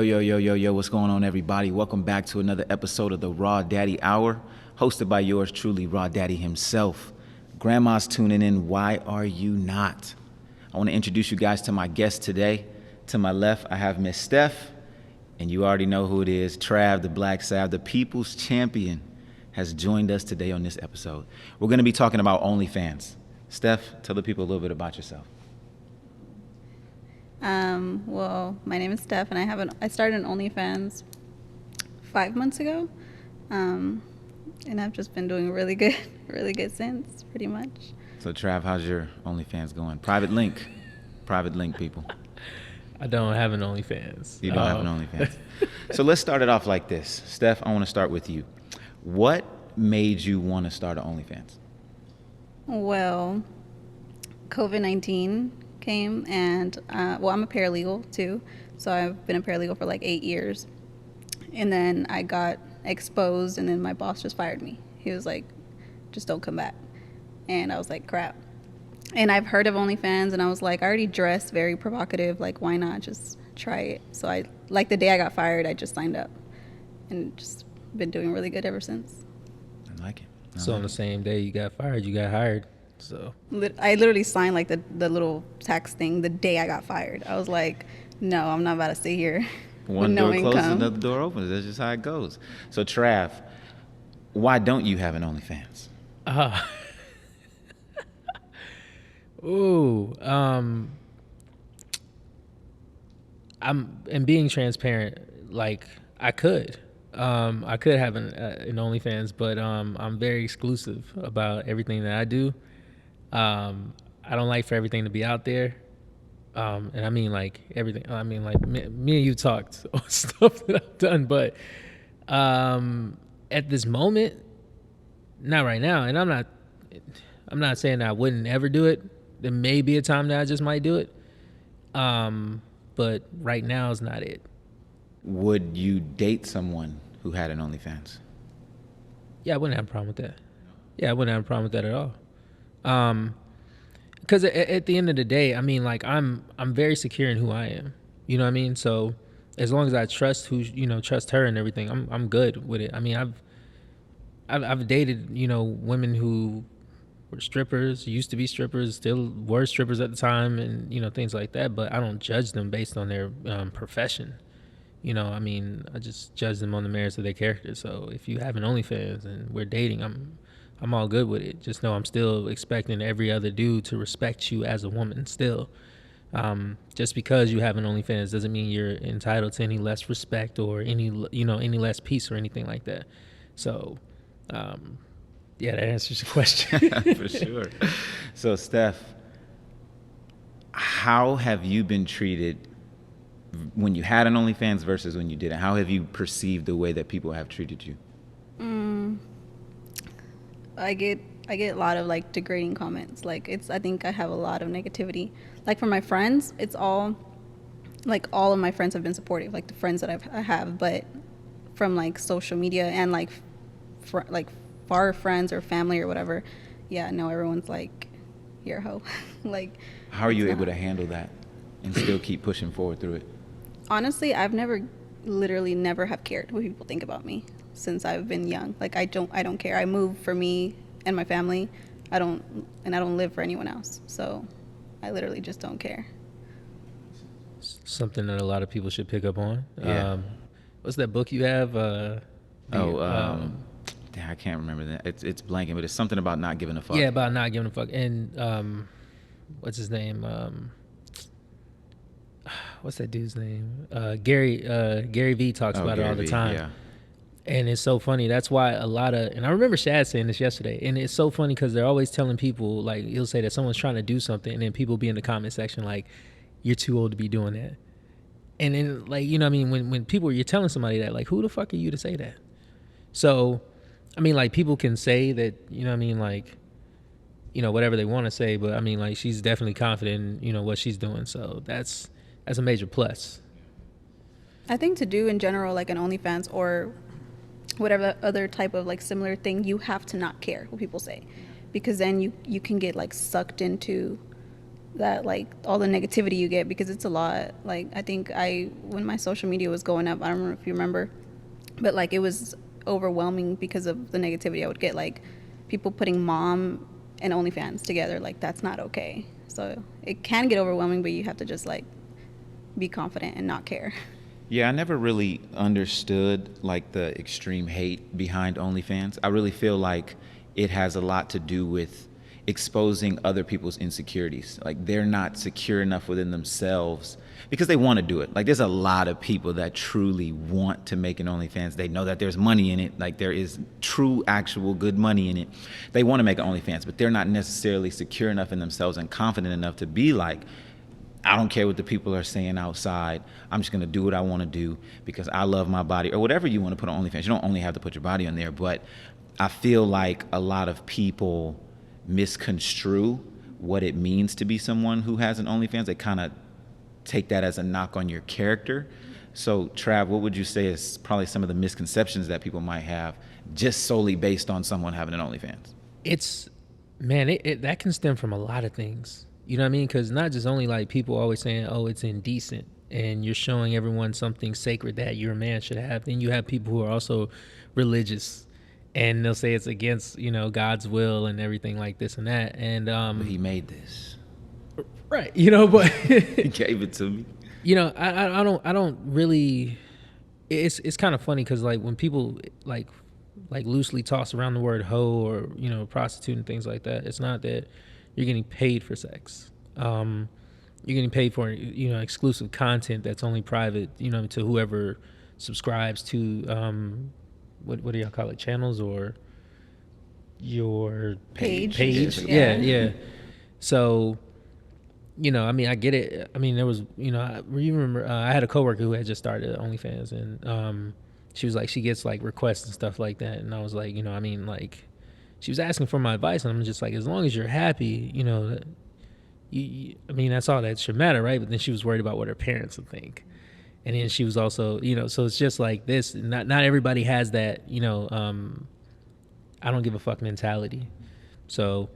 Yo, what's going on, everybody? Welcome back to another episode of the Raw Daddy Hour, hosted by yours truly, Raw Daddy himself. Grandma's tuning in, why are you not? I want to introduce you guys to my guest today. To my left, I have Miss Steph, and you already know who it is, Trev, the Black Sav, the people's champion, has joined us today on this episode. We're going to be talking about OnlyFans. Steph, tell the people a little bit about yourself. Well, my name is Steph, and I started an OnlyFans 5 months ago, and I've just been doing really good since, pretty much. So, Trav, how's your OnlyFans going? Private link, people. I don't have an OnlyFans. You don't have an OnlyFans. So let's start it off like this. Steph, I want to start with you. What made you want to start an OnlyFans? Well, COVID-19 came, and I'm a paralegal too, so I've been a paralegal for like 8 years, and then I got exposed, and then my boss just fired me. He was like, just don't come back. And I was like, crap. And I've heard of OnlyFans, and I was like, I already dress very provocative, like why not just try it? So I, like, the day I got fired, I just signed up, and just been doing really good ever since. I like it. So on the same day you got fired, you got hired. So I literally signed like the little tax thing the day I got fired. I was like, no, I'm not about to sit here One with no door closes, income. another door opens. That's just how it goes. So, Trav, why don't you have an OnlyFans? I'm being transparent. Like I could have an OnlyFans, but I'm very exclusive about everything that I do. I don't like for everything to be out there. And I mean like everything. I mean like me and you talked on stuff that I've done, but at this moment, not right now. And I'm not saying I wouldn't ever do it. There may be a time that I just might do it. But right now is not it. Would you date someone who had an OnlyFans? Yeah, I wouldn't have a problem with that. Yeah, I wouldn't have a problem with that at all. Because at the end of the day, I mean, like I'm very secure in who I am. You know what I mean? So as long as I trust trust her and everything, I'm good with it. I mean, I've dated women who were strippers, used to be strippers, still were strippers at the time, and things like that. But I don't judge them based on their profession. I mean, I just judge them on the merits of their character. So if you have an OnlyFans and we're dating, I'm all good with it. Just know I'm still expecting every other dude to respect you as a woman still. Just because you have an OnlyFans doesn't mean you're entitled to any less respect or any less peace or anything like that. So, yeah, that answers your question. For sure. So, Steph, how have you been treated when you had an OnlyFans versus when you didn't? How have you perceived the way that people have treated you? I get a lot of like degrading comments. Like I think I have a lot of negativity. Like from my friends, it's all of my friends have been supportive, like the friends that I have, but from like social media and like far friends or family or whatever, yeah, no, everyone's like, you're a hoe. Like, how are you able to handle that and still keep pushing forward through it? Honestly, I've literally never have cared what people think about me since I've been young. Like I don't care. I move for me and my family. I don't live for anyone else. So I literally just don't care. Something that a lot of people should pick up on. Yeah. What's that book you have? I can't remember that. It's blanking, but it's something about not giving a fuck. Yeah, about not giving a fuck. And what's his name? What's that dude's name? Gary Vee talks about it all the time. Yeah. And it's so funny. That's why and I remember Shad saying this yesterday, and it's so funny because they're always telling people, like, he'll say that someone's trying to do something, and then people be in the comment section like, you're too old to be doing that. And then, like, you know what I mean? When you're telling somebody that, like, who the fuck are you to say that? So, I mean, like, people can say that, you know what I mean, like, whatever they want to say, but I mean, like, she's definitely confident in, what she's doing. So that's a major plus. I think to do in general, like an OnlyFans or whatever other type of like similar thing, you have to not care what people say, because then you can get like sucked into that like all the negativity you get, because it's a lot. Like I think when my social media was going up, I don't know if you remember, but like it was overwhelming because of the negativity I would get, like people putting mom and OnlyFans together. Like that's not okay. So it can get overwhelming, but you have to just like be confident and not care. Yeah, I never really understood like the extreme hate behind OnlyFans. I really feel like it has a lot to do with exposing other people's insecurities. Like they're not secure enough within themselves because they want to do it. Like there's a lot of people that truly want to make an OnlyFans. They know that there's money in it. Like there is true, actual good money in it. They want to make an OnlyFans, but they're not necessarily secure enough in themselves and confident enough to be like, I don't care what the people are saying outside. I'm just going to do what I want to do because I love my body, or whatever you want to put on OnlyFans. You don't only have to put your body on there, but I feel like a lot of people misconstrue what it means to be someone who has an OnlyFans. They kind of take that as a knock on your character. So, Trav, what would you say is probably some of the misconceptions that people might have just solely based on someone having an OnlyFans? It's, man, that can stem from a lot of things. You know what I mean? Because not just only like people always saying, oh, it's indecent and you're showing everyone something sacred that your man should have. Then you have people who are also religious and they'll say it's against, you know, God's will and everything like this and that. And But he made this. right, you know, but He gave it to me. you know, I don't really. It's kind of funny because like when people like loosely toss around the word hoe or, you know, prostitute and things like that, it's not that you're getting paid for sex. You're getting paid for, you know, exclusive content that's only private, you know, to whoever subscribes to what do y'all call it, channels or your Page. Yeah. So, you know, I mean, I get it. I mean, there was, you know, I remember I had a coworker who had just started OnlyFans, and she was like, she gets like requests and stuff like that, and I was like, you know, I mean, like, she was asking for my advice, and I'm just like, as long as you're happy, you know, I mean, that's all that should matter, right? But then she was worried about what her parents would think, and then she was also, you know, so it's just like this. Not everybody has that, you know, I don't give a fuck mentality. So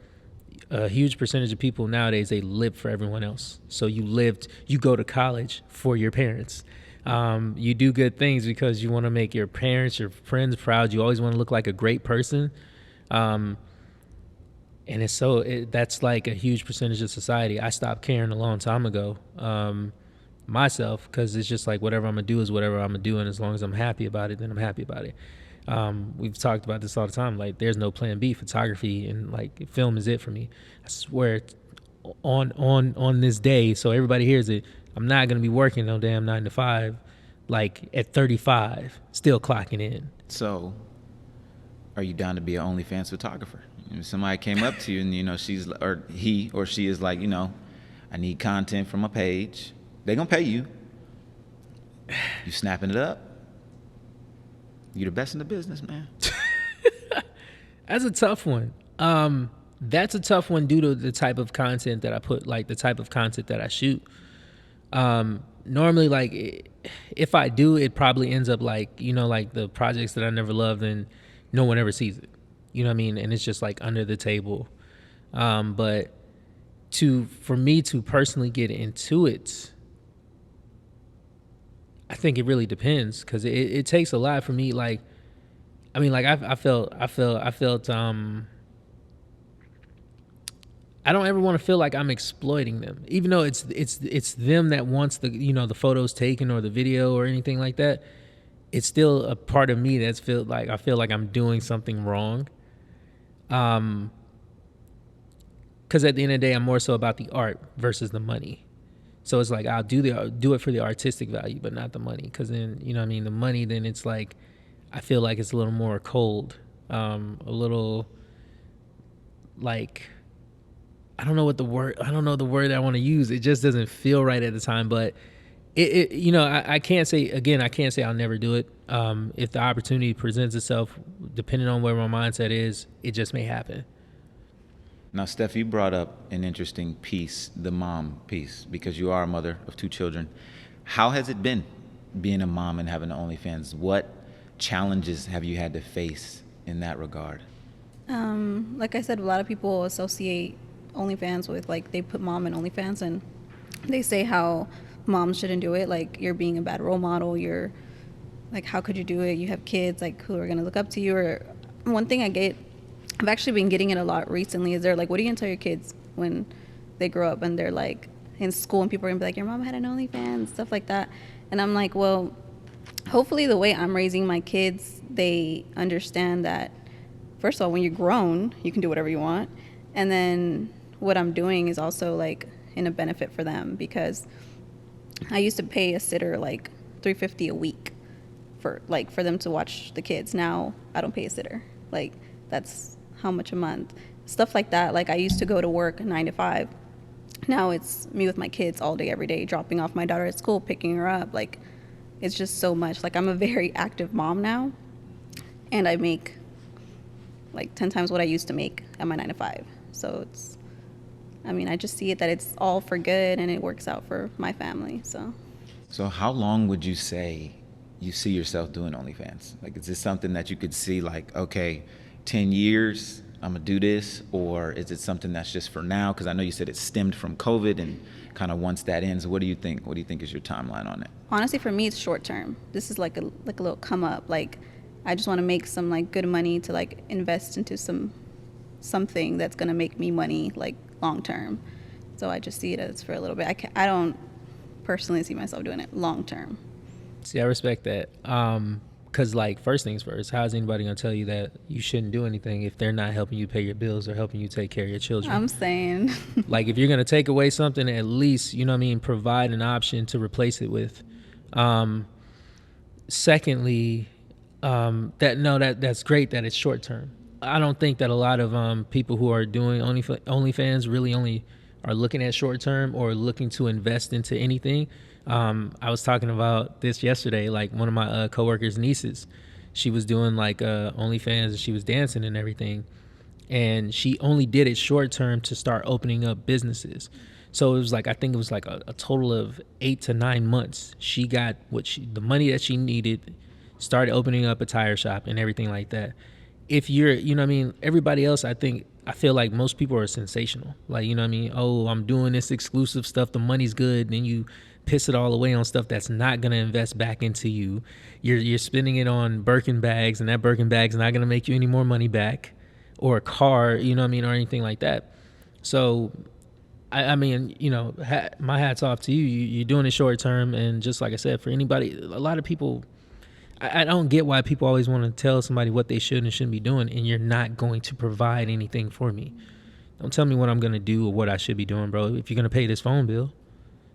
a huge percentage of people nowadays, they live for everyone else. So you go to college for your parents. You do good things because you want to make your parents, your friends proud. You always want to look like a great person. And that's like a huge percentage of society. I stopped caring a long time ago, myself, because it's just like whatever I'm gonna do is whatever I'm gonna do, and as long as I'm happy about it, then I'm happy about it. We've talked about this all the time. Like, there's no plan B. Photography and like film is it for me. I swear, on this day, so everybody hears it, I'm not gonna be working no damn 9 to 5, like at 35, still clocking in. So, are you down to be an OnlyFans photographer? If somebody came up to you and, you know, he or she is like, you know, I need content from a page. They gonna pay you. You snapping it up. You the best in the business, man. That's a tough one. That's a tough one due to the type of content that I put, like the type of content that I shoot. Normally, like, if I do, it probably ends up like, you know, like the projects that I never loved and no one ever sees it. You know what I mean? And it's just like under the table. But for me to personally get into it, I think it really depends, because it takes a lot for me. Like, I mean, like I felt I don't ever want to feel like I'm exploiting them, even though it's them that wants the, you know, the photos taken or the video or anything like that. It's still a part of me I feel like I'm doing something wrong. Because at the end of the day, I'm more so about the art versus the money. So it's like I'll do it for the artistic value, but not the money. Because then, you know what I mean, the money, then it's like I feel like it's a little more cold, a little like, I don't know the word I want to use. It just doesn't feel right at the time. But it you know, I can't say I'll never do it. If the opportunity presents itself, depending on where my mindset is, it just may happen. Now, Steph, you brought up an interesting piece, the mom piece, because you are a mother of 2 children. How has it been being a mom and having OnlyFans? What challenges have you had to face in that regard? Like I said, a lot of people associate OnlyFans with, like, they put mom in OnlyFans, and they say how moms shouldn't do it. Like, you're being a bad role model. You're like, how could you do it? You have kids, like, who are gonna look up to you? Or one thing I've actually been getting it a lot recently, is they're like, what are you gonna tell your kids when they grow up and they're like in school, and people are gonna be like, your mom had an OnlyFans, stuff like that. And I'm like, well, hopefully the way I'm raising my kids, they understand that, first of all, when you're grown, you can do whatever you want. And then what I'm doing is also, like, in a benefit for them, because I used to pay a sitter like $350 a week for them to watch the kids. Now I don't pay a sitter. Like, that's how much a month. Stuff like that. Like, I used to go to work 9 to 5. Now it's me with my kids all day, every day, dropping off my daughter at school, picking her up. Like, it's just so much. Like, I'm a very active mom now, and I make like 10 times what I used to make at my 9 to 5. So I just see it that it's all for good, and it works out for my family. So how long would you say you see yourself doing OnlyFans? Like, is this something that you could see, like, okay, 10 years, I'm gonna do this? Or is it something that's just for now? Because I know you said it stemmed from COVID, and kind of once that ends, what do you think? What do you think is your timeline on it? Honestly, for me, it's short term. This is like a little come up. Like, I just want to make some, like, good money to, like, invest into something that's going to make me money, like, long term. So I just see it as for a little bit. I don't personally see myself doing it long term. See, I respect that. Because, like, first things first, how's anybody going to tell you that you shouldn't do anything if they're not helping you pay your bills or helping you take care of your children? I'm saying. Like, if you're going to take away something, at least, you know what I mean, provide an option to replace it with. Secondly, that's great that it's short term. I don't think that a lot of people who are doing OnlyFans really only are looking at short term or looking to invest into anything. I was talking about this yesterday. Like, one of my coworkers' nieces, she was doing like OnlyFans, and she was dancing and everything, and she only did it short term to start opening up businesses. So it was like, I think it was like a total of 8 to 9 months. She got the money that she needed, started opening up a tire shop and everything like that. If you're, you know what I mean, everybody else, I feel like most people are sensational. Like, you know what I mean? Oh, I'm doing this exclusive stuff. The money's good. Then you piss it all away on stuff that's not going to invest back into you. You're spending it on Birkin bags, and that Birkin bag's not going to make you any more money back, or a car, you know what I mean, or anything like that. So, I mean, you know, my hat's off to you. You're doing it short term. And just like I said, for anybody, a lot of people, I don't get why people always want to tell somebody what they should and shouldn't be doing, and you're not going to provide anything for me. Don't tell me what I'm going to do or what I should be doing, bro. If you're going to pay this phone bill,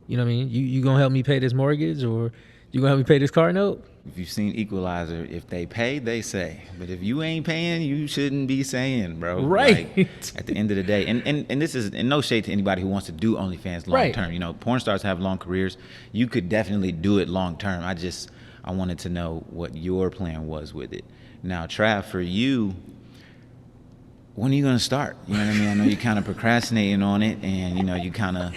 you know what I mean? You going to help me pay this mortgage, or you going to help me pay this car note? If you've seen Equalizer, if they pay, they say. But if you ain't paying, you shouldn't be saying, bro. Right. Like, at the end of the day. And this is in no shade to anybody who wants to do OnlyFans long term. Right. You know, porn stars have long careers. You could definitely do it long term. I wanted to know what your plan was with it. Now, Trev, for you, when are you going to start? You know what I mean? I know you're kind of procrastinating on it, and, you know, you kind of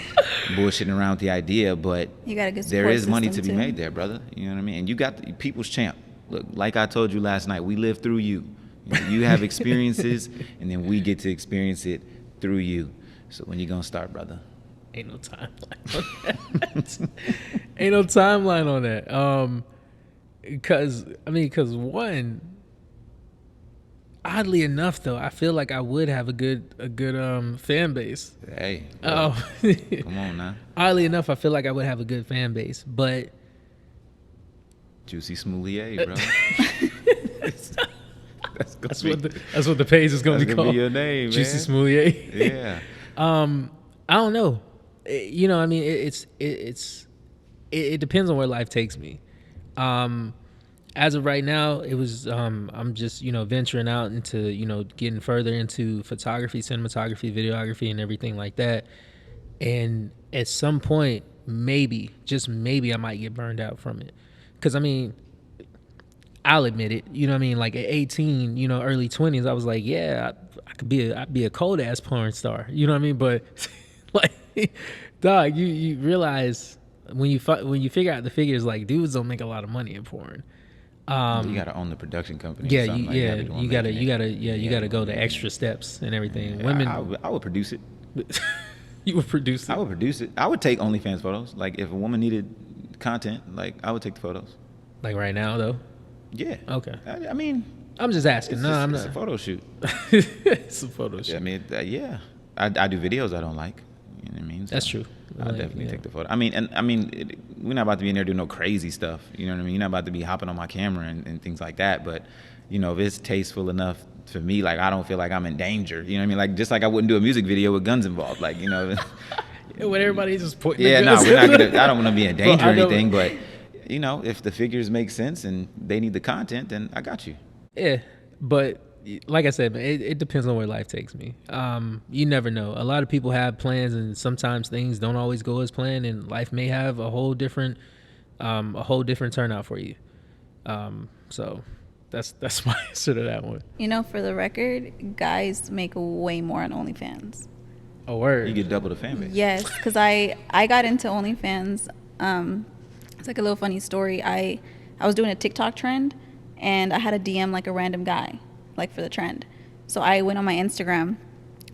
bullshitting around with the idea, but you got a good there is money to be too. made there, brother. You know what I mean? And you got the people's champ. Look, like I told you last night, we live through you. You have experiences, and then we get to experience it through you. So when you going to start, brother? Ain't no timeline on that. Ain't no timeline on that. Because one, oddly enough, though, I feel like I would have a good fan base. Hey, oh, come on now. Oddly enough, I feel like I would have a good fan base, but Juicy Smoulier, bro. that's what the page is going to be called. Be your name, Juicy man. Smoulier. Yeah. I don't know. You know, I mean, it depends on where life takes me. As of right now, it was I'm just, you know, venturing out into, you know, getting further into photography, cinematography, videography, and everything like that. And at some point, maybe, just maybe, I might get burned out from it. Because, I mean, I'll admit it. You know what I mean? Like at 18, you know, early 20s, I was like, yeah, I'd be a cold ass porn star. You know what I mean? But like, dog, you realize when you figure out the figures, like, dudes don't make a lot lot in porn. You gotta own the production company. Yeah, you gotta go the extra steps and everything. Yeah, Women, I would produce it. You would produce it. I would produce it. I would take OnlyFans photos. Like if a woman needed content, like I would take the photos. Like right now, though. Yeah. Okay. I mean, I'm just asking. I'm it's not. a photo shoot. It's a photo shoot. I mean, yeah. I do videos I don't like. You know what I mean? So That's true. I'll Like, definitely yeah. take the photo. I mean, we're not about to be in there doing no crazy stuff. You know what I mean? You're not about to be hopping on my camera and things like that. But, you know, if it's tasteful enough for me, like I don't feel like I'm in danger. You know what I mean? Like just like I wouldn't do a music video with guns involved. Like, you know. When everybody's just pointing. Yeah, no, we're not gonna. I don't want to be in danger Well, or I know- anything. But, you know, if the figures make sense and they need the content, then I got you. Yeah, but like I said, man, it depends on where life takes me. You never know. A lot of people have plans, and sometimes things don't always go as planned, and life may have a whole different turnout for you. So that's my answer to that one. You know, for the record, guys make way more on OnlyFans. A word. You get double the fan base. Yes, because I got into OnlyFans. It's like a little funny story. I was doing a TikTok trend, and I had a DM like a random guy, like for the trend. So I went on my Instagram,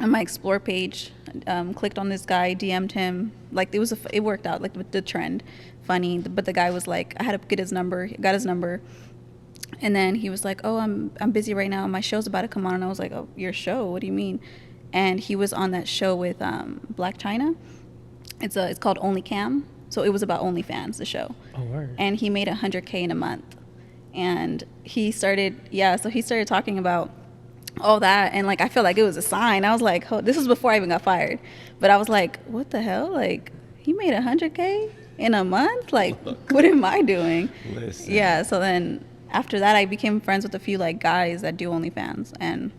on my explore page, clicked on this guy, DM'd him. Like it worked out like with the trend, funny. But the guy was like, I had to get his number. Got his number. And then he was like, "Oh, I'm busy right now. My show's about to come on." And I was like, "Oh, your show? What do you mean?" And he was on that show with Black China. It's called OnlyCam. So it was about OnlyFans, the show. Oh, word. And he made $100K in a month. And he started talking about all that. And like I felt like it was a sign. I was like, oh, this was before I even got fired. But I was like, what the hell? Like he made $100K in a month? Like what am I doing? Listen. Yeah. So then after that, I became friends with a few like guys that do OnlyFans, and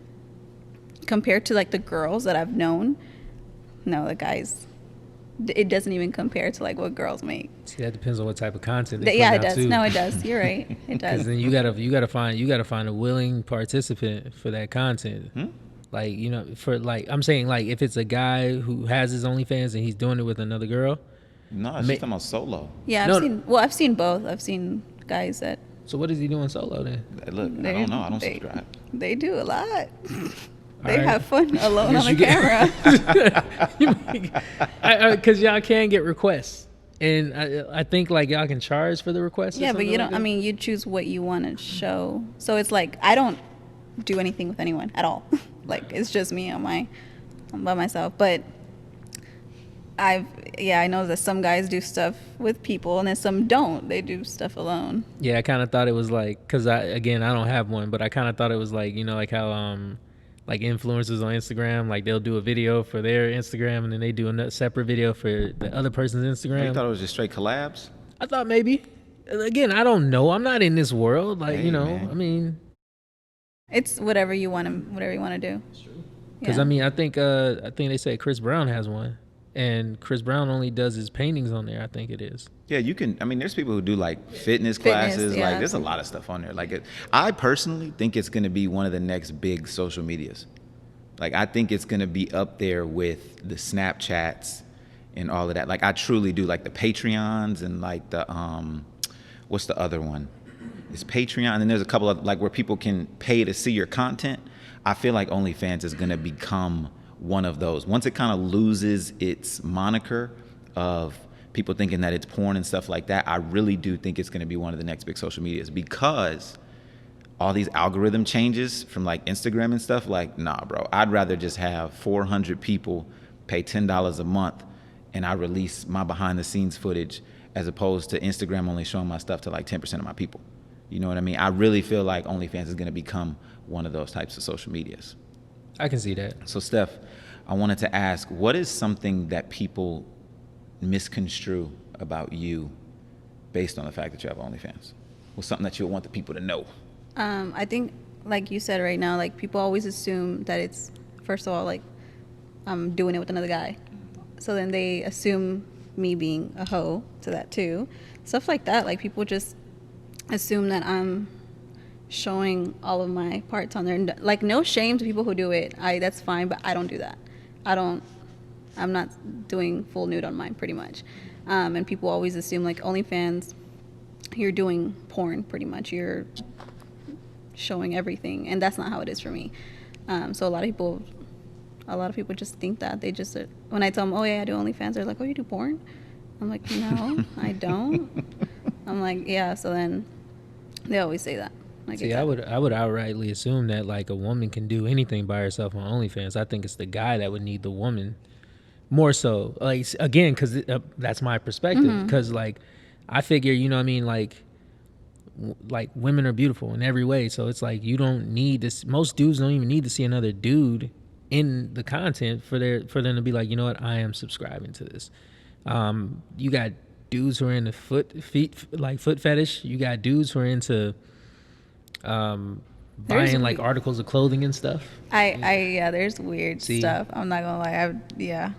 compared to like the girls that I've known, no, the guys, it doesn't even compare to like what girls make. See, that depends on what type of content. They Yeah, put it out, does. too. No, it does. You're right. It Because does. then you gotta find a willing participant for that content. Like, you know, for like I'm saying, like if it's a guy who has his OnlyFans and he's doing it with another girl. No, it's just talking about solo. Yeah, I've seen both. I've seen guys that So what is he doing solo then? Look, I don't know. I don't subscribe. they do a lot. They Alright. have fun alone Yes, on you the get- camera. Because y'all can get requests, and I think like y'all can charge for the requests. or Yeah, but something you like don't. that? I mean, you choose what you want to show. So it's like I don't do anything with anyone at all. Like it's just me I'm by myself. But I know that some guys do stuff with people, and then some don't. They do stuff alone. Yeah, I kind of thought it was like, because I don't have one, but I kind of thought it was like, you know, like how like influencers on Instagram, like they'll do a video for their Instagram and then they do a separate video for the other person's Instagram. You thought it was just straight collabs? I thought maybe. Again, I don't know. I'm not in this world. Like, Hey, you know, man. I mean, It's whatever you want to do. because Yeah. I mean, I think they say Chris Brown has one, and Chris Brown only does his paintings on there. I think it is. Yeah, you can. I mean, there's people who do like fitness classes. yeah. Like, there's a lot of stuff on there. Like, I personally think it's going to be one of the next big social medias. Like, I think it's going to be up there with the Snapchats and all of that. Like, I truly do. Like the Patreons and like the what's the other one? It's Patreon, and then there's a couple of like where people can pay to see your content. I feel like OnlyFans is going to become one of those. Once it kind of loses its moniker of people thinking that it's porn and stuff like that, I really do think it's going to be one of the next big social medias, because all these algorithm changes from like Instagram and stuff, like, nah, bro, I'd rather just have 400 people pay $10 a month and I release my behind the scenes footage, as opposed to Instagram only showing my stuff to like 10% of my people. You know what I mean? I really feel like OnlyFans is going to become one of those types of social medias. I can see that. So Steph, I wanted to ask, what is something that people misconstrue about you based on the fact that you have OnlyFans? What's something that you want the people to know? I think, like you said right now, like people always assume that it's, first of all, like I'm doing it with another guy. So then they assume me being a hoe to that too. Stuff like that. Like people just assume that I'm showing all of my parts on there. Like, no shame to people who do it. That's fine, but I don't do that. I'm not doing full nude on mine, pretty much. And people always assume like OnlyFans, you're doing porn pretty much. You're showing everything, and that's not how it is for me. So a lot of people a lot of people just think that. They just, when I tell them, oh yeah, I do OnlyFans, they're like, oh, you do porn? I'm like, no, I don't. I'm like, yeah. So then they always say that. Like, See, I would outrightly assume that like a woman can do anything by herself on OnlyFans. I think it's the guy that would need the woman more so. Like again, because that's my perspective. Because like I figure, you know what I mean, like women are beautiful in every way. So it's like you don't need this. Most dudes don't even need to see another dude in the content for them to be like, you know what, I am subscribing to this. You got dudes who are into foot fetish. You got dudes who are into buying like articles of clothing and stuff. There's weird stuff. I'm not gonna lie.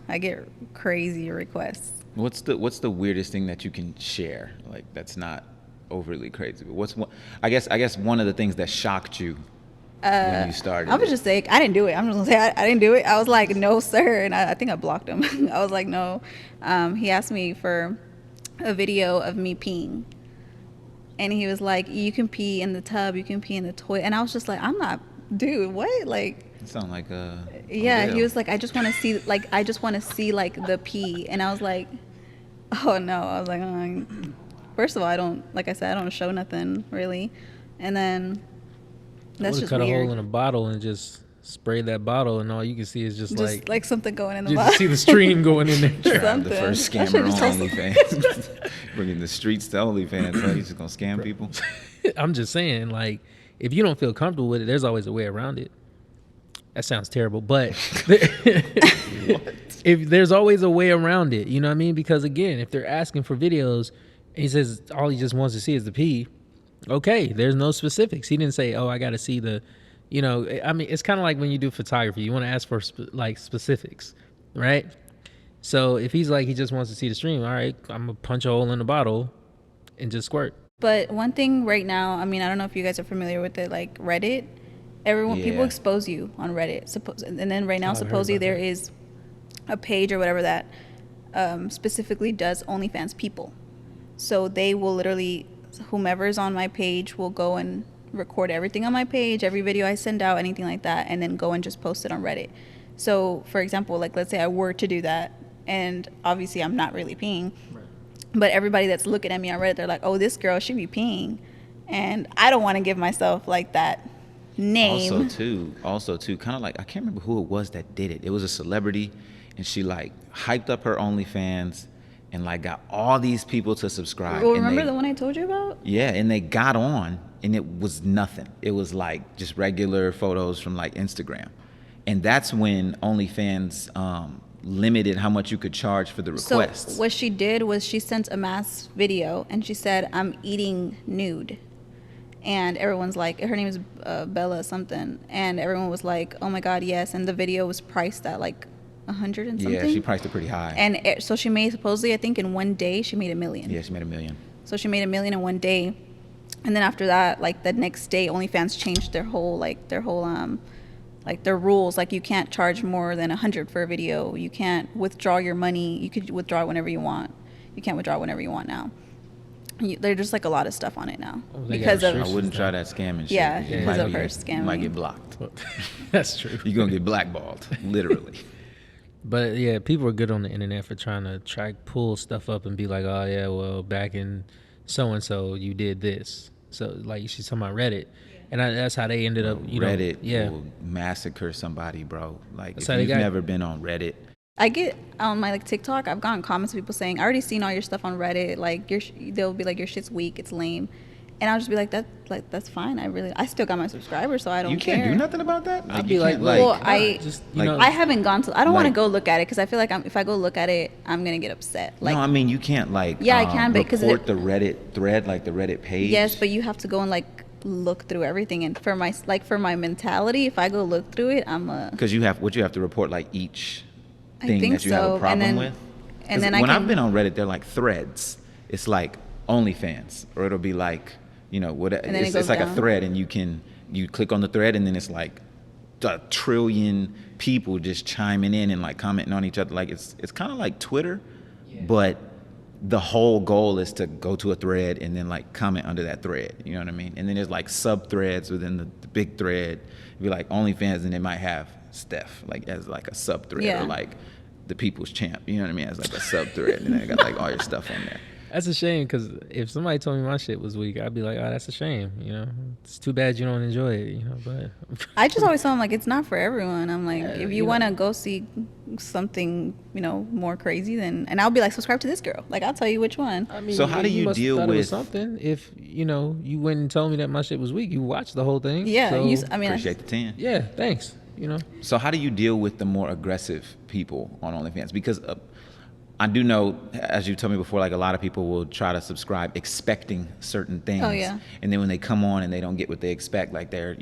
I get crazy requests. What's the weirdest thing that you can share? Like that's not overly crazy. But what's one? I guess one of the things that shocked you when you started. I would just say I didn't do it. I'm just gonna say I didn't do it. I was like, no, sir, and I think I blocked him. I was like, no. He asked me for a video of me peeing, and he was like, you can pee in the tub, you can pee in the toilet, and I was just like, I'm not, dude, what? Like, it sound like a yeah. video. He was like, I just want to see like the pee, and I was like, oh no. I was like, oh. First of all, I don't show nothing really, and then that's just cut weird. a hole in a bottle and just spray that bottle, and all you can see is just like something going in the you bottle. just see the stream going in there. Trev, the first scammer on OnlyFans, bringing the streets to OnlyFans. So he's just gonna scam people. I'm just saying, like, if you don't feel comfortable with it, there's always a way around it. That sounds terrible, but if there's always a way around it, you know what I mean? Because again, if they're asking for videos, and he says all he just wants to see is the pee. Okay, there's no specifics. He didn't say, oh, I got to see the, you know, I mean, it's kind of like when you do photography. You want to ask for specifics, right? So if he's like, he just wants to see the stream, all right, I'm going to punch a hole in the bottle and just squirt. But one thing right now, I mean, I don't know if you guys are familiar with it, like Reddit. People expose you on Reddit. And then right now, supposedly there is a page or whatever that specifically does OnlyFans people. So they will literally, whomever's on my page will go and record everything on my page, every video I send out, anything like that, and then go and just post it on Reddit. So, for example, like let's say I were to do that, and obviously I'm not really peeing, right. But everybody that's looking at me on Reddit, they're like, oh, this girl, she be peeing. And I don't want to give myself like that name. Also too, kind of like, I can't remember who it was that did it. It was a celebrity, and she like hyped up her OnlyFans and like got all these people to subscribe. Well, remember the one I told you about? Yeah, and they got on, and it was nothing. It was like just regular photos from like Instagram. And that's when OnlyFans limited how much you could charge for the requests. So what she did was she sent a mass video, and she said, I'm eating nude. And everyone's like, her name is Bella something. And everyone was like, oh my God, yes. And the video was priced at like 100 and something. Yeah, she priced it pretty high. And so she made, supposedly, I think in one day, she made $1 million. Yeah, she made $1 million. So she made $1 million in one day. And then after that, like the next day, OnlyFans changed their rules. Like you can't charge more than 100 for a video. You can't withdraw your money. You could withdraw whenever you want. You can't withdraw whenever you want now. There's just like a lot of stuff on it now because of. I wouldn't try that scamming shit. Yeah, because of her scamming. You might get blocked. That's true. You're gonna get blackballed, literally. But yeah, people are good on the internet for trying to pull stuff up and be like, oh yeah, well back in so and so you did this. So like she's talking about Reddit, and that's how they ended up. Reddit will massacre somebody, bro. Like that's if you've never been on Reddit. I get on my like TikTok, I've gotten comments of people saying, I already seen all your stuff on Reddit. Like they'll be like, your shit's weak, it's lame. And I'll just be like, that's fine. I still got my subscribers, so I don't care. You can't do nothing about that? I'd be like, well, I haven't gone to, I don't want to go look at it because I feel like if I go look at it, I'm going to get upset. Like, no, I mean, you can't like I can, because report the Reddit thread, like the Reddit page. Yes, but you have to go and like look through everything. And for my mentality, if I go look through it, because you have to report like each thing that you have a problem with. And then I've been on Reddit, they're like threads. It's like OnlyFans, or it'll be like, you know, what? It's like a thread, and you click on the thread, and then it's like a trillion people just chiming in and like commenting on each other. Like it's kind of like Twitter, but the whole goal is to go to a thread and then like comment under that thread. You know what I mean? And then there's like sub threads within the big thread. It'd be like OnlyFans, and they might have Steph like as like a sub thread Yeah. or like the people's champ. You know what I mean? As like a sub thread, and then I got like all your stuff on there. That's a shame, because if somebody told me my shit was weak, I'd be like, oh, that's a shame. You know, it's too bad you don't enjoy it. You know, but I just always tell them like it's not for everyone. I'm like, Yeah, if you you know. want to go see something, more crazy, then and I'll be like, subscribe to this girl. Like I'll tell you which one. I mean, So how do you must have deal thought it was with- something? If you went and told me that my shit was weak, you watched the whole thing. Yeah, So, I mean, Appreciate the 10. yeah, thanks. You know, So how do you deal with the more aggressive people on OnlyFans? Because I do know, as you told me before, like a lot of people will try to subscribe expecting certain things. Oh, yeah. And then when they come on and they don't get what they expect, like they're,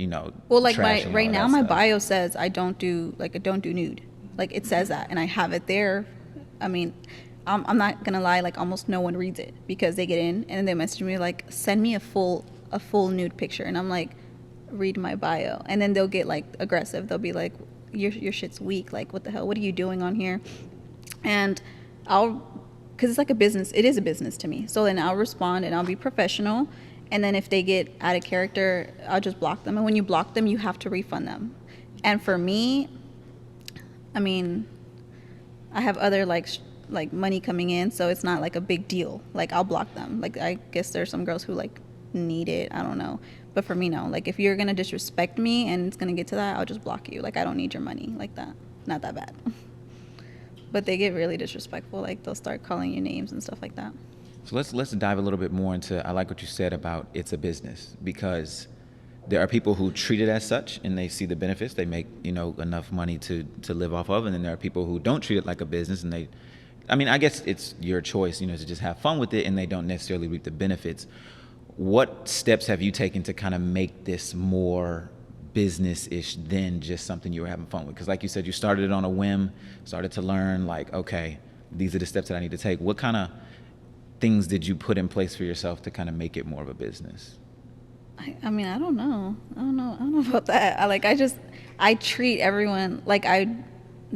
well, like trashing all right that now, my stuff. bio says I don't do nude. Like it says that, and I have it there. I mean, I'm not gonna lie. Like almost no one reads it because they get in and they message me like, send me a full nude picture, and I'm like, read my bio, and then they'll get like aggressive. They'll be like, your shit's weak. Like what the hell? What are you doing on here? And because it's like a business, it is a business to me. So then I'll respond and I'll be professional. And then if they get out of character, I'll just block them. And when you block them, you have to refund them. And for me, I mean, I have other like money coming in, so it's not like a big deal. Like I'll block them. Like I guess there's some girls who like need it. I don't know. But for me, no. Like if you're gonna disrespect me and it's gonna get to that, I'll just block you. Like I don't need your money like that. Not that bad. But they get really disrespectful. Like they'll start calling you names and stuff like that. So let's dive a little bit more into, I like what you said about it's a business, because there are people who treat it as such and they see the benefits. They make, enough money to live off of. And then there are people who don't treat it like a business and I guess it's your choice, to just have fun with it and they don't necessarily reap the benefits. What steps have you taken to kind of make this more business-ish than just something you were having fun with? Because like you said, you started it on a whim, started to learn like, okay, these are the steps that I need to take. What kind of things did you put in place for yourself to kind of make it more of a business? I mean, I don't know about that. I treat everyone like I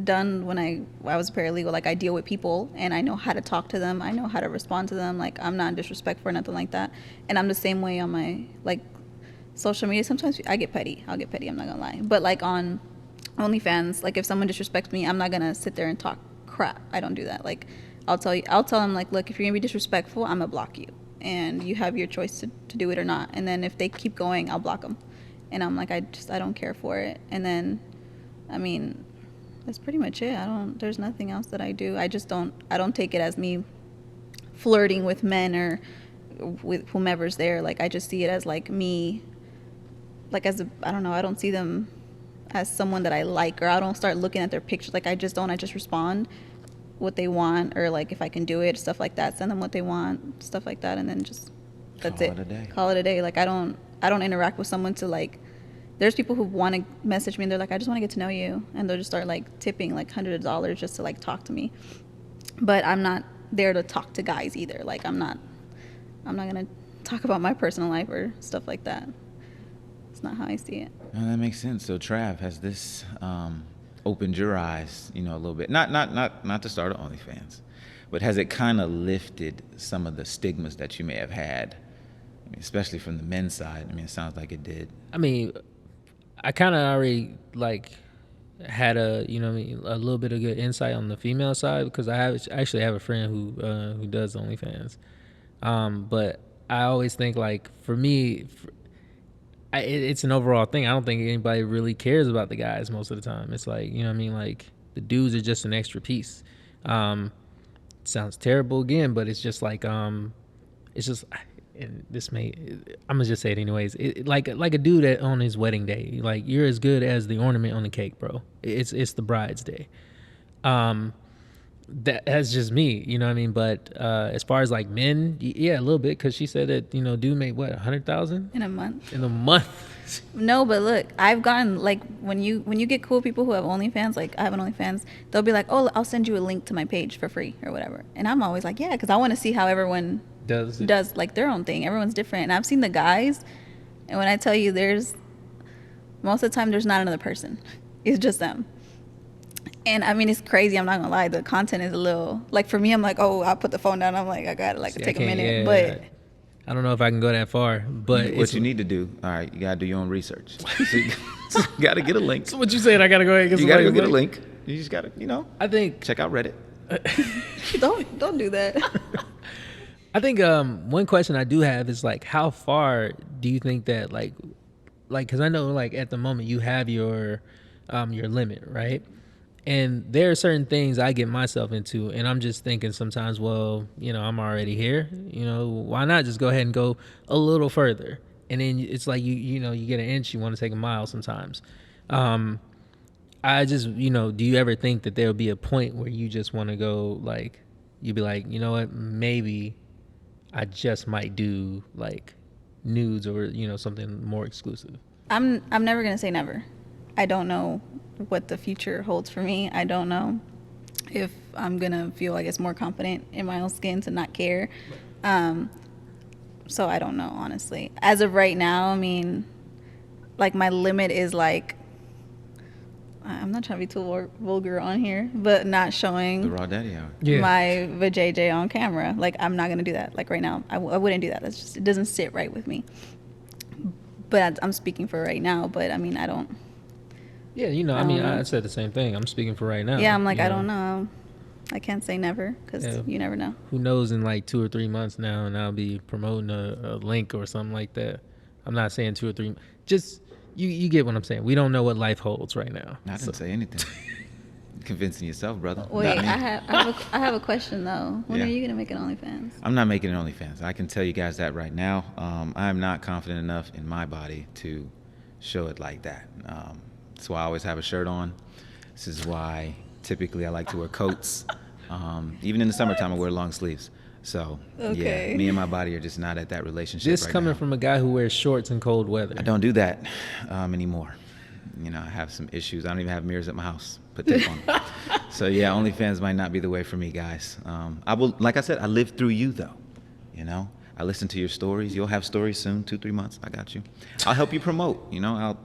done when I was a paralegal. Like I deal with people and I know how to talk to them. I know how to respond to them. Like I'm not disrespectful or nothing like that. And I'm the same way on my social media. Sometimes I get petty. I'll get petty. I'm not gonna lie. But like on OnlyFans, like if someone disrespects me, I'm not gonna sit there and talk crap. I don't do that. Like I'll tell them like, look, if you're gonna be disrespectful, I'm gonna block you, and you have your choice to do it or not. And then if they keep going, I'll block them. And I'm like, I don't care for it. And then, I mean, that's pretty much it. There's nothing else that I do. I don't take it as me flirting with men or with whomever's there. Like I just see it as like me, like I don't know, I don't see them as someone that I like, or I don't start looking at their pictures. Like I just respond what they want, or like if I can do it, stuff like that, send them what they want, stuff like that, and then just that's call it a day. Like I don't interact with someone to like, there's people who want to message me and they're like, I just want to get to know you, and they'll just start like tipping like $100 just to like talk to me. But I'm not there to talk to guys either. Like I'm not gonna talk about my personal life or stuff like that. It's not how I see it. No, that makes sense. So Trev, has this opened your eyes, a little bit? Not to start OnlyFans, but has it kind of lifted some of the stigmas that you may have had? I mean, especially from the men's side. I mean, it sounds like it did. I mean, I kind of already like had a little bit of good insight on the female side, because I actually have a friend who does OnlyFans. But I always think like for me, it's an overall thing. I don't think anybody really cares about the guys most of the time. It's like, like the dudes are just an extra piece. Sounds terrible again, but it's just like, it's just, and I'm gonna just say it anyways. Like a dude on his wedding day, like you're as good as the ornament on the cake, bro. It's the bride's day. That's just me, you know what I mean? But as far as like men, yeah, a little bit, because she said that, dude made what, 100,000 In a month. in a month. No, but look, I've gotten like when you get cool people who have OnlyFans, like I have an OnlyFans, they'll be like, oh, I'll send you a link to my page for free or whatever. And I'm always like, yeah, because I want to see how everyone does like their own thing. Everyone's different. And I've seen the guys, and when I tell you, most of the time there's not another person. It's just them. And I mean, it's crazy. I'm not gonna lie. The content is a little like, for me, I'm like, oh, I'll put the phone down. I'm like, I gotta like take a minute. I don't know if I can go that far, but What you need to do, all right, you gotta do your own research. So you gotta get a link. So what you saying? I gotta go ahead and get You gotta go get a link. You just gotta, I think check out Reddit. Don't do that. I think one question I do have is like, how far do you think that like, because I know like at the moment you have your limit, right? And there are certain things I get myself into, and I'm just thinking sometimes, well, I'm already here. Why not just go ahead and go a little further? And then it's like you get an inch, you want to take a mile sometimes. I just, do you ever think that there'll be a point where you just want to go like, you'd be like, you know what, maybe I just might do like nudes or something more exclusive? I'm never gonna say never. I don't know what the future holds for me. I don't know if I'm gonna feel like it's more confident in my own skin to not care. So I don't know, honestly. As of right now, I mean, like my limit is like, I'm not trying to be too vulgar on here, but not showing The Raw Daddy Hour. my vajayjay on camera. Like I'm not gonna do that. Like right now, I wouldn't do that. That's just, it doesn't sit right with me. But I'm speaking for right now. But I mean, I don't. Yeah, I said the same thing. I'm speaking for right now. Yeah, I'm like, I don't know. I can't say never because you never know. Who knows in like 2 or 3 months now, and I'll be promoting a link or something like that. I'm not saying 2 or 3. Just you get what I'm saying. We don't know what life holds right now. I didn't say anything. Convincing yourself, brother. Wait, Not me. I have a question though. When Yeah. are you gonna make an OnlyFans? I'm not making an OnlyFans. I can tell you guys that right now. I am not confident enough in my body to show it like that. That's why I always have a shirt on. This is why typically I like to wear coats. Even in the summertime, I wear long sleeves. So Okay. yeah, me and my body are just not at that relationship This right coming now. from a guy who wears shorts in cold weather. I don't do that anymore. I have some issues. I don't even have mirrors at my house. Put tape on them. So yeah, OnlyFans might not be the way for me, guys. I will, like I said, I live through you though. I listen to your stories. You'll have stories soon, 2-3 months. I got you. I'll help you promote. I'll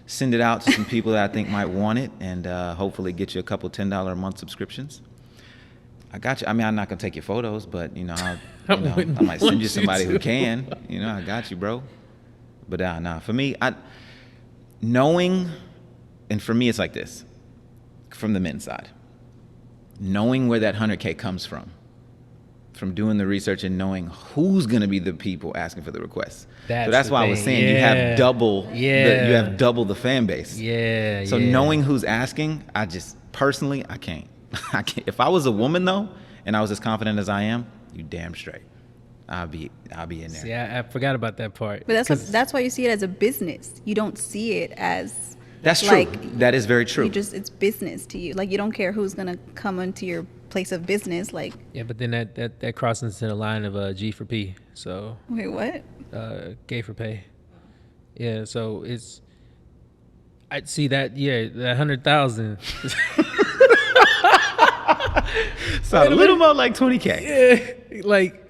send it out to some people that I think might want it, and hopefully get you a couple $10 a month subscriptions. I got you. I mean, I'm not gonna take your photos, but I might send you somebody who can. I got you, bro. But nah. For me, knowing, and for me, it's like this. From the men's side, knowing where that 100K comes from doing the research and knowing who's gonna be the people asking for the requests. So that's why I was saying you have double. You have double the fan base. Yeah. So knowing who's asking, I just personally I can't. I can't. If I was a woman though, and I was as confident as I am, you damn straight, I'll be in there. See, I forgot about that part. But that's why you see it as a business. You don't see it as That's true. like, That is very true. it's business to you. Like you don't care who's gonna come into your place of business. Like Yeah, but then that crosses into the line of G for P. So wait, what? gay for pay. Yeah, so I see that. Yeah, that 100,000. So a little more like 20K. Yeah, like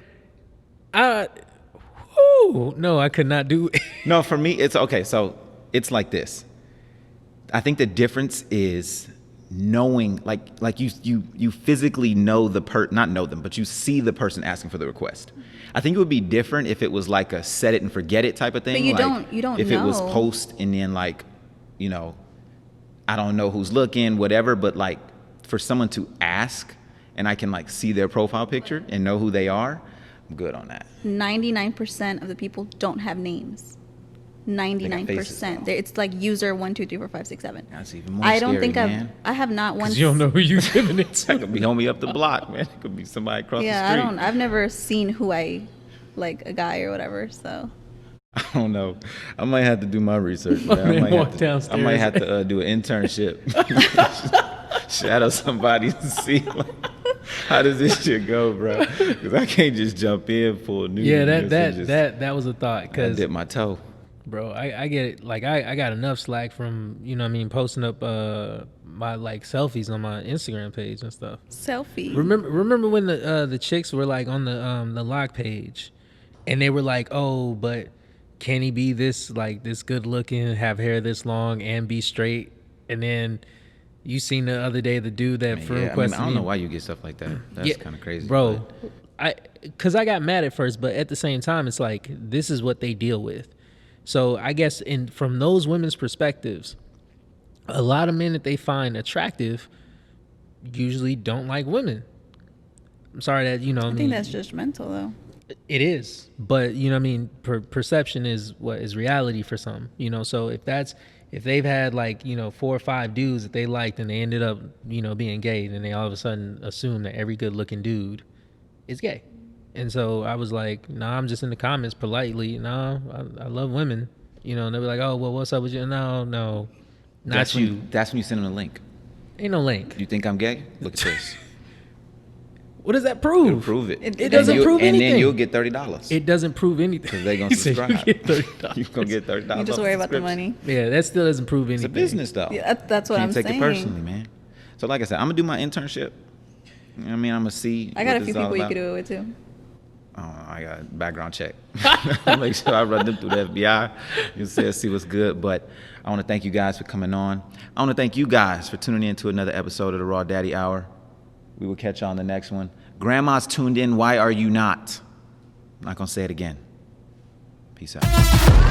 no, I could not do. No, for me, it's okay. So it's like this. I think the difference is knowing, like you physically know not know them, but you see the person asking for the request. I think it would be different if it was like a set it and forget it type of thing. But you like don't if know. it was post and then like, I don't know who's looking, whatever. But like for someone to ask and I can like see their profile picture and know who they are, I'm good on that. 99% of the people don't have names. 99%. It's like user 1 2 3 4 5 6 7. That's even more I don't scary, think man. I have not once. You don't know who you're giving it That to. could be homie up the block, man. It could be somebody across the Yeah, street. I've never seen who like a guy or whatever. So I don't know. I might have to do my research. Man. Man, I walk might downstairs. have to do an internship. Shadow somebody to see like, how does this shit go, bro? Because I can't just jump in full new. Yeah, that was a thought. I Cause dip my toe. bro, I get it. Like I got enough slack from posting up my like selfies on my Instagram page and stuff. selfie. Remember when the chicks were like on the lock page, and they were like, oh, but can he be this good looking, have hair this long, and be straight? And then you seen the other day the dude that Man, friend yeah, requested I don't me. know why you get stuff like that. That's kind of crazy. bro. because I got mad at first, but at the same time, it's like this is what they deal with. So I guess from those women's perspectives, a lot of men that they find attractive usually don't like women. I'm sorry that I think that's judgmental though. it is, but you know what I mean, perception is what is reality for some, you know. So if they've had like, you know, 4 or 5 dudes that they liked and they ended up, you know, being gay, then they all of a sudden assume that every good looking dude is gay. And so I was like, nah, I'm just in the comments politely, no, I love women, you know. And they'll be like, oh, well, what's up with you? No, not That's you. That's when you send them the link. Ain't no link. You think I'm gay? Look at this. What does that prove? It'll prove it. It doesn't prove anything. And then you'll get $30. It doesn't prove anything. Because they're going to subscribe. You get $30. You're going to get $30. You just worry about the money. Yeah, that still doesn't prove anything. It's a business, though. Yeah, that's what Can't I'm take saying. it personally, man. So like I said, I'm going to do my internship. You know what I mean? I'm going to see. I got what a few this is all people you about. could do it with too. I got a background check. Make sure I run them through the FBI. You see what's good. But I want to thank you guys for coming on. I want to thank you guys for tuning in to another episode of the Raw Daddy Hour. We will catch you on the next one. Grandma's tuned in. Why are you not? I'm not going to say it again. Peace out.